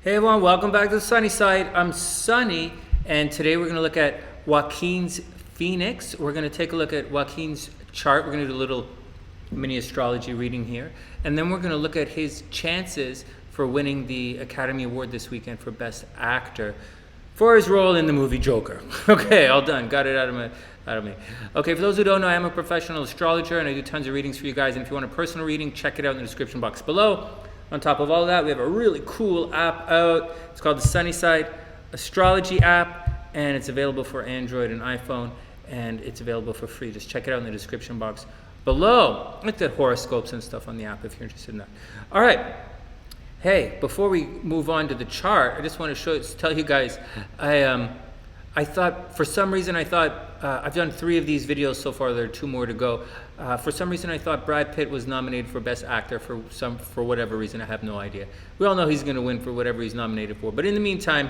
Hey everyone, welcome back to the Sunny Side. I'm Sonny, and today we're going to look at Joaquin Phoenix. We're going to take a look at Joaquin's chart. We're going to do a little mini astrology reading here, and then we're going to look at his chances for winning the Academy Award this weekend for Best Actor for his role in the movie Joker. Okay, all done. Got it out of me. Okay, for those who don't know, I am a professional astrologer, and I do tons of readings for you guys. And if you want a personal reading, check it out in the description box below. On top of all of that, we have a really cool app out. It's called the SunnySide Astrology App, and it's available for Android and iPhone, and it's available for free. Just check it out in the description box below. I looked at horoscopes and stuff on the app if you're interested in that. All right. Hey, before we move on to the chart, I just want to tell you guys, I thought, for some reason, I've done 3 of these videos so far. There are 2 more to go. For some reason, I thought Brad Pitt was nominated for Best Actor for whatever reason. I have no idea. We all know he's going to win for whatever he's nominated for. But in the meantime,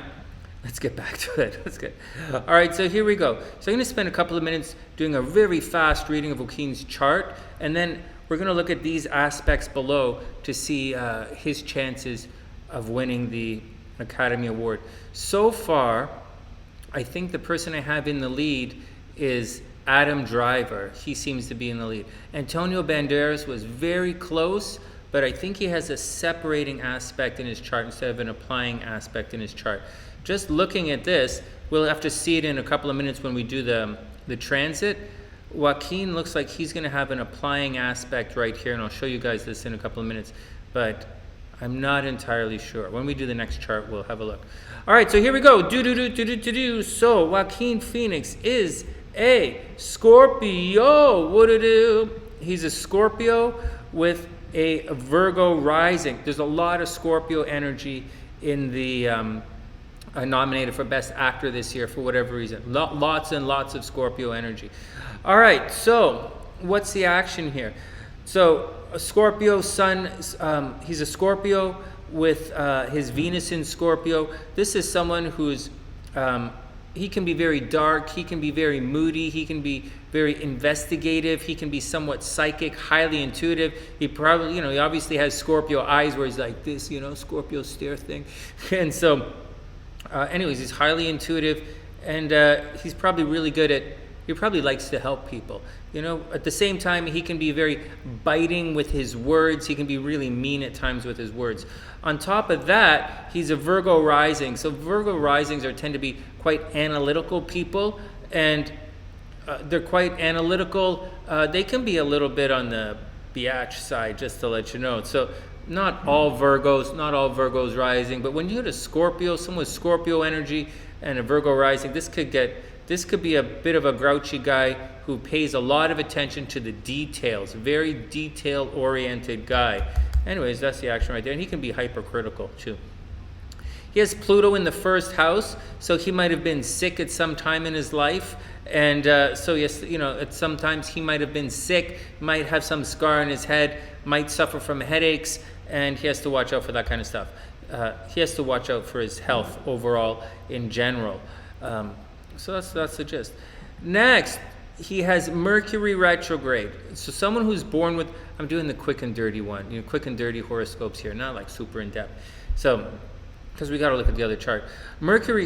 let's get back to it. All right, so here we go. So I'm going to spend a couple of minutes doing a very fast reading of Joaquin's chart, and then we're going to look at these aspects below to see his chances of winning the Academy Award. So far, I think the person I have in the lead is Adam Driver. He seems to be in the lead. Antonio Banderas was very close, but I think he has a separating aspect in his chart instead of an applying aspect in his chart. Just looking at this, we'll have to see it in a couple of minutes when we do the transit. Joaquin looks like he's going to have an applying aspect right here, and I'll show you guys this in a couple of minutes, but I'm not entirely sure. When we do the next chart, we'll have a look. All right, so here we go. So Joaquin Phoenix is a Scorpio. What to do? He's a Scorpio with a Virgo rising. There's a lot of Scorpio energy in the nominated for Best Actor this year for whatever reason. Lots and lots of Scorpio energy. All right, so what's the action here? So a Scorpio sun, he's a Scorpio with his Venus in Scorpio. This is someone who's, he can be very dark, he can be very moody, he can be very investigative, he can be somewhat psychic, highly intuitive. He probably, he obviously has Scorpio eyes where he's like this, Scorpio stare thing. And so, anyways, he's highly intuitive, and he's probably really good at, he probably likes to help people. At the same time, he can be very biting with his words. He can be really mean at times with his words. On top of that, he's a Virgo rising. So Virgo risings tend to be quite analytical people, and they're quite analytical. They can be a little bit on the biatch side, just to let you know. So not all Virgos rising, but when you hit a Scorpio, someone with Scorpio energy and a Virgo rising, this could be a bit of a grouchy guy who pays a lot of attention to the details, very detail-oriented guy. Anyways, that's the action right there. And he can be hypercritical, too. He has Pluto in the 1st house, so he might have been sick at some time in his life. And so, yes, at sometimes he might have been sick, might have some scar on his head, might suffer from headaches, and he has to watch out for that kind of stuff. He has to watch out for his health overall in general. So that's the gist. Next, he has Mercury retrograde. So someone who's born with, I'm doing the quick and dirty one, quick and dirty horoscopes here, not like super in depth. So, because we got to look at the other chart.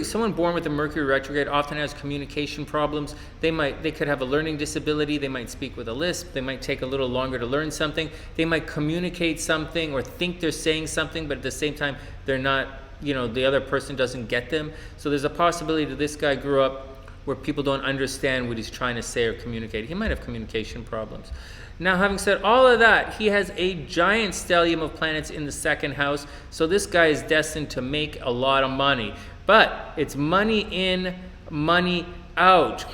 Someone born with a Mercury retrograde often has communication problems. They could have a learning disability. They might speak with a lisp. They might take a little longer to learn something. They might communicate something or think they're saying something, but at the same time, they're not, the other person doesn't get them. So there's a possibility that this guy grew up where people don't understand what he's trying to say or communicate. He might have communication problems. Now, having said all of that, he has a giant stellium of planets in the 2nd house, so this guy is destined to make a lot of money. But it's money in, money out.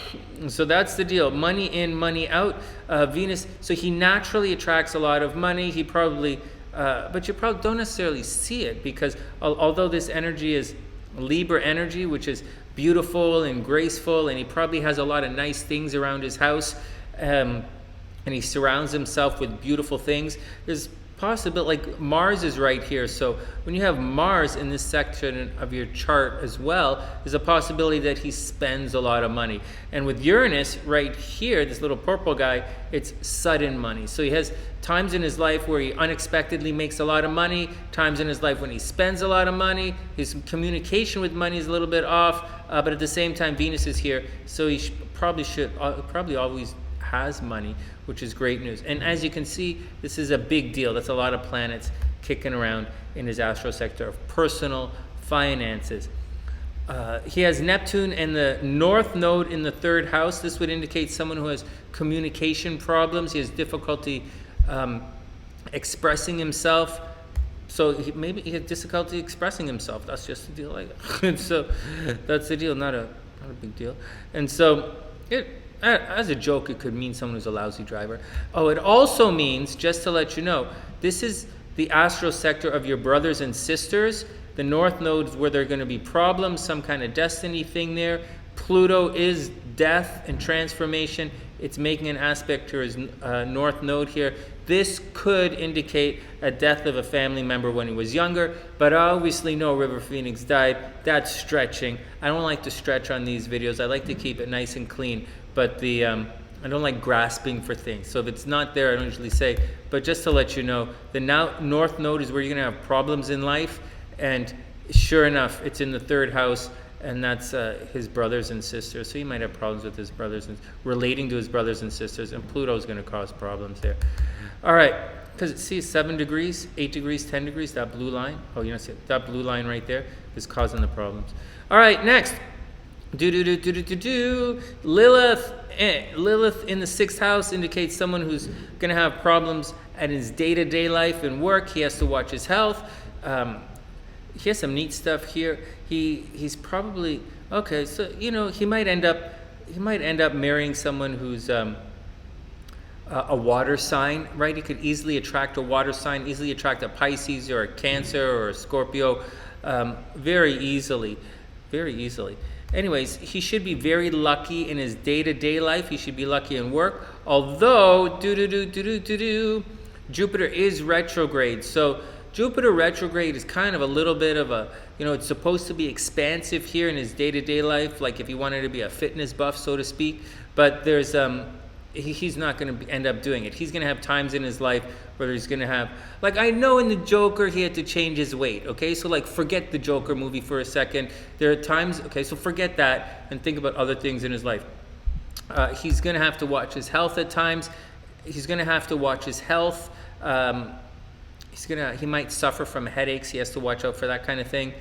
So that's the deal. Money in, money out. Venus, so he naturally attracts a lot of money. He probably, but you probably don't necessarily see it, because although this energy is Libra energy, which is beautiful and graceful, and he probably has a lot of nice things around his house, and he surrounds himself with beautiful things. There's possible, like Mars is right here. So when you have Mars in this section of your chart as well, there's a possibility that he spends a lot of money. And with Uranus right here, this little purple guy, it's sudden money. So he has times in his life where he unexpectedly makes a lot of money, times in his life when he spends a lot of money. His communication with money is a little bit off, but at the same time, Venus is here. So he probably always has money, which is great news. And as you can see, this is a big deal. That's a lot of planets kicking around in his astro sector of personal finances. He has Neptune and the North Node in the 3rd house. This would indicate someone who has communication problems. He has difficulty expressing himself. So maybe he has difficulty expressing himself. That's just the deal. And so that's the deal, not a big deal. And so as a joke, it could mean someone who's a lousy driver. Oh, it also means, just to let you know, this is the astro sector of your brothers and sisters. The North Node is where there are going to be problems, some kind of destiny thing there. Pluto is death and transformation. It's making an aspect to his North Node here. This could indicate a death of a family member when he was younger, but I obviously know River Phoenix died. That's stretching. I don't like to stretch on these videos. I like to keep it nice and clean, but I don't like grasping for things. So if it's not there, I don't usually say. But just to let you know, the North Node is where you're going to have problems in life, and sure enough, it's in the 3rd house, and that's his brothers and sisters. So he might have problems with his brothers and relating to his brothers and sisters, and Pluto is going to cause problems there. All right, because see 7 degrees, 8 degrees, 10 degrees, that blue line. Oh, you don't see it. That blue line right there is causing the problems. All right, next. Lilith. Lilith in the 6th house indicates someone who's going to have problems at his day-to-day life and work. He has to watch his health. He has some neat stuff here. He's probably okay. So he might end up marrying someone who's a water sign, right? He could easily attract a water sign, easily attract a Pisces or a Cancer or a Scorpio, very easily. Anyways, he should be very lucky in his day-to-day life. He should be lucky in work. Although, Jupiter is retrograde. So Jupiter retrograde is kind of a little bit of a, it's supposed to be expansive here in his day-to-day life, like if he wanted to be a fitness buff, so to speak. But there's, he's not going to end up doing it. He's going to have times in his life where he's going to have, like I know in the Joker he had to change his weight, okay? So like forget the Joker movie for a second. There are times, okay, so forget that and think about other things in his life. He's going to have to watch his health at times. He's going to have to watch his health. He might suffer from headaches. He has to watch out for that kind of thing.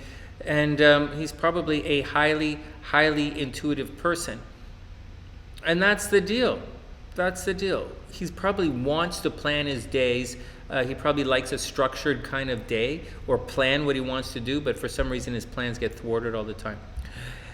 And he's probably a highly, highly intuitive person. And that's the deal. He probably wants to plan his days. He probably likes a structured kind of day or plan what he wants to do, but for some reason his plans get thwarted all the time.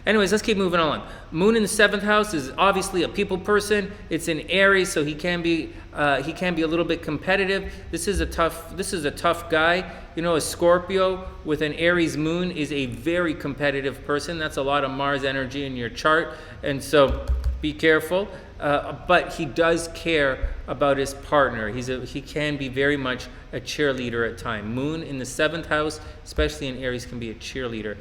Anyways, let's keep moving on. Moon in the 7th house is obviously a people person. It's in Aries, so he can be a little bit competitive. This is a tough guy. A Scorpio with an Aries moon is a very competitive person. That's a lot of Mars energy in your chart, and so be careful. But he does care about his partner. He can be very much a cheerleader at times. Moon in the 7th house, especially in Aries, can be a cheerleader.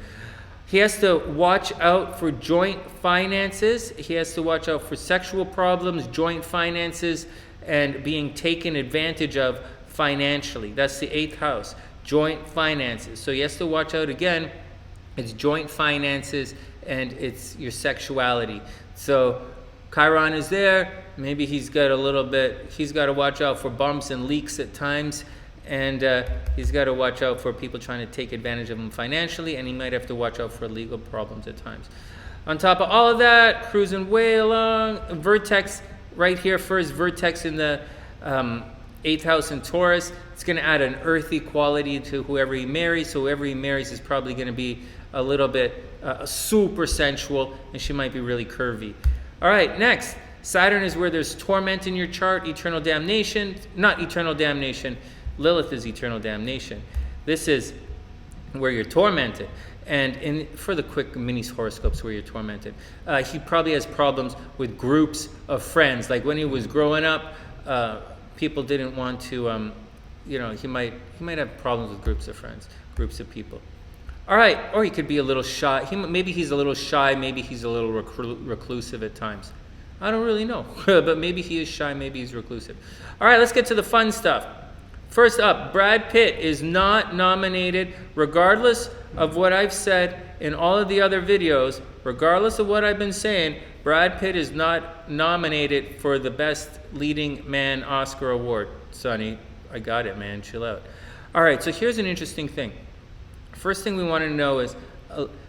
He has to watch out for joint finances. He has to watch out for sexual problems, joint finances, and being taken advantage of financially. That's the 8th house, joint finances. So he has to watch out again. It's joint finances and it's your sexuality. So Chiron is there. Maybe he's got to watch out for bumps and leaks at times. And he's got to watch out for people trying to take advantage of him financially, and he might have to watch out for legal problems at times. On top of all of that, cruising way along, vertex right here, first vertex in the 8th house in Taurus. It's going to add an earthy quality to whoever he marries. So whoever he marries is probably going to be a little bit super sensual, and she might be really curvy. All right, next. Saturn is where there's torment in your chart, eternal damnation. Not eternal damnation. Lilith is eternal damnation. This is where you're tormented. And for the quick mini horoscopes where you're tormented, he probably has problems with groups of friends. Like when he was growing up, people didn't want to you know, he might have problems with groups of friends, groups of people. All right, or he could be a little shy. Maybe he's a little shy. Maybe he's a little reclusive at times. I don't really know, but maybe he is shy. Maybe he's reclusive. All right, let's get to the fun stuff. First up, Brad Pitt is not nominated, regardless of what I've said in all of the other videos. Regardless of what I've been saying, Brad Pitt is not nominated for the Best Leading Man Oscar Award. Sonny, I got it, man. Chill out. All right, so here's an interesting thing. First thing we want to know is,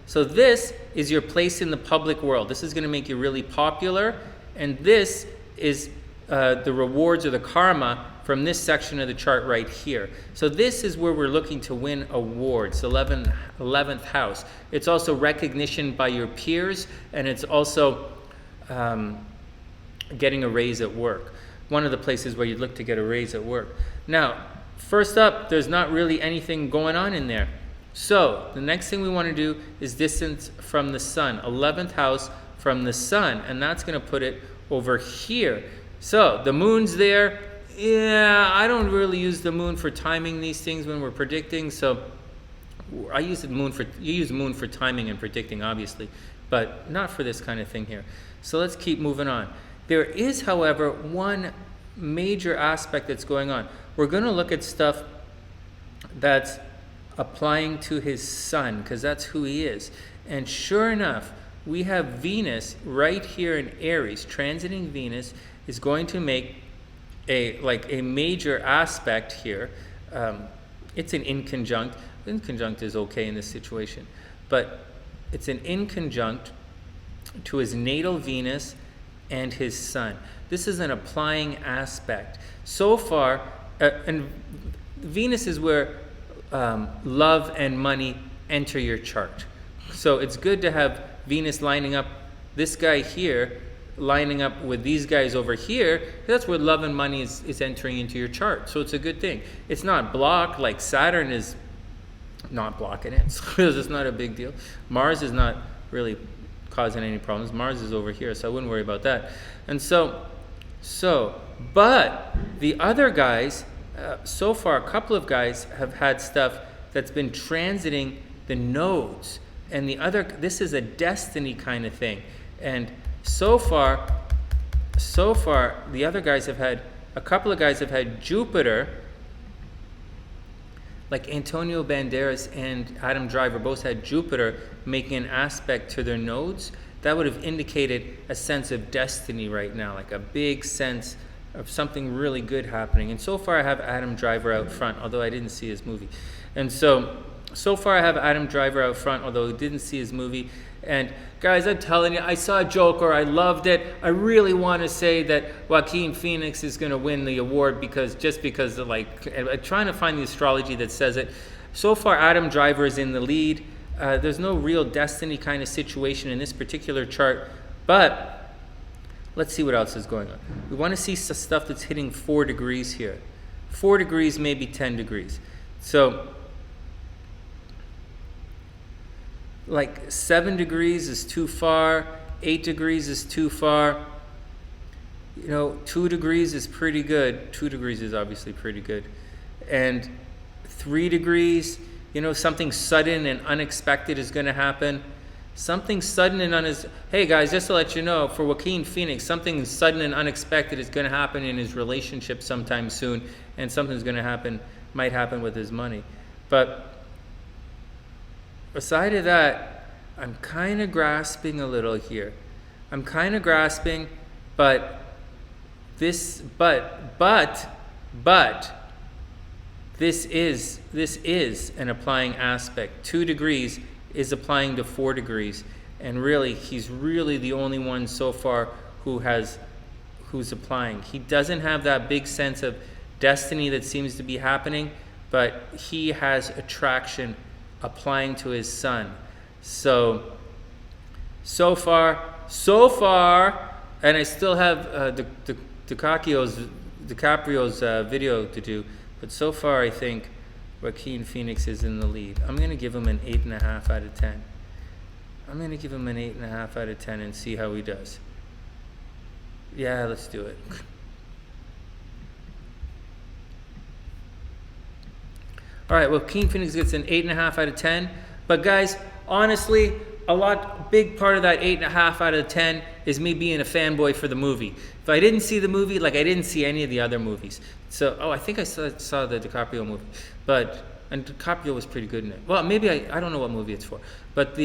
so this is your place in the public world. This is going to make you really popular, and this is the rewards or the karma from this section of the chart right here. So this is where we're looking to win awards, 11th house. It's also recognition by your peers, and it's also getting a raise at work. One of the places where you'd look to get a raise at work. Now, first up, there's not really anything going on in there. So the next thing we want to do is distance from the sun, 11th house from the sun, and that's going to put it over here. So the moon's there. Yeah, I don't really use the moon for timing these things when we're predicting. So I use the moon for, you use the moon for timing and predicting, obviously, but not for this kind of thing here. So let's keep moving on. There is, however, one major aspect that's going on. We're going to look at stuff that's applying to his sun, because that's who he is. And sure enough, we have Venus right here in Aries. Transiting Venus is going to make a major aspect here. It's an inconjunct. Inconjunct is okay in this situation, but it's an inconjunct to his natal Venus and his sun. This is an applying aspect. So far, and Venus is where love and money enter your chart. So it's good to have Venus lining up this guy here, lining up with these guys over here. That's where love and money is entering into your chart. So it's a good thing. It's not blocked like Saturn is not blocking it. So it's not a big deal. Mars is not really causing any problems. Mars is over here, so I wouldn't worry about that. And but the other guys, so far, a couple of guys have had stuff that's been transiting the nodes, and this is a destiny kind of thing. And so far, the other guys have had, a couple of guys have had Jupiter, like Antonio Banderas and Adam Driver both had Jupiter making an aspect to their nodes. That would have indicated a sense of destiny right now, like a big sense of something really good happening. And so far I have Adam Driver out front, although I didn't see his movie. And so far I have Adam Driver out front, although I didn't see his movie. And guys, I'm telling you, I saw Joker, I loved it. I really want to say that Joaquin Phoenix is going to win the award because I'm trying to find the astrology that says it. So far, Adam Driver is in the lead. There's no real destiny kind of situation in this particular chart, but let's see what else is going on. We want to see some stuff that's hitting 4 degrees here. 4 degrees, maybe 10 degrees. So like 7 degrees is too far, 8 degrees is too far. 2 degrees is pretty good. 2 degrees is obviously pretty good. And 3 degrees, something sudden and unexpected is going to happen. Something sudden and unexpected. Hey guys, just to let you know, for Joaquin Phoenix, something sudden and unexpected is going to happen in his relationship sometime soon, and something's going to might happen with his money. But aside of that, I'm kind of grasping a little here. I'm kind of grasping, but this is an applying aspect. 2 degrees is applying to 4 degrees, and really, he's really the only one so far who's applying. He doesn't have that big sense of destiny that seems to be happening, but he has attraction applying to his sun. So far, and I still have DiCaprio's video to do, but so far I think Joaquin Phoenix is in the lead. I'm going to give him an 8.5 out of 10. I'm going to give him an 8.5 out of 10 and see how he does. Yeah, let's do it. All right, well, Joaquin Phoenix gets an 8.5 out of 10. But guys, honestly, big part of that 8.5 out of 10 is me being a fanboy for the movie. If I didn't see the movie, like I didn't see any of the other movies. So, I think I saw the DiCaprio movie, and DiCaprio was pretty good in it. Well, maybe I don't know what movie it's for, but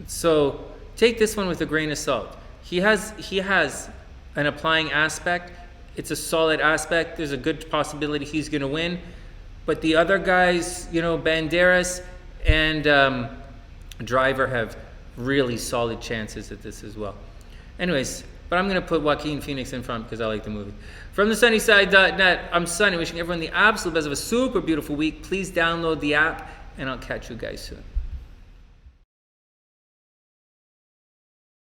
so take this one with a grain of salt. He has an applying aspect. It's a solid aspect. There's a good possibility he's going to win. But the other guys, Banderas and Driver have really solid chances at this as well. Anyways, but I'm going to put Joaquin Phoenix in front because I like the movie. From TheSunnySide.net, I'm Sonny, wishing everyone the absolute best of a super beautiful week. Please download the app, and I'll catch you guys soon.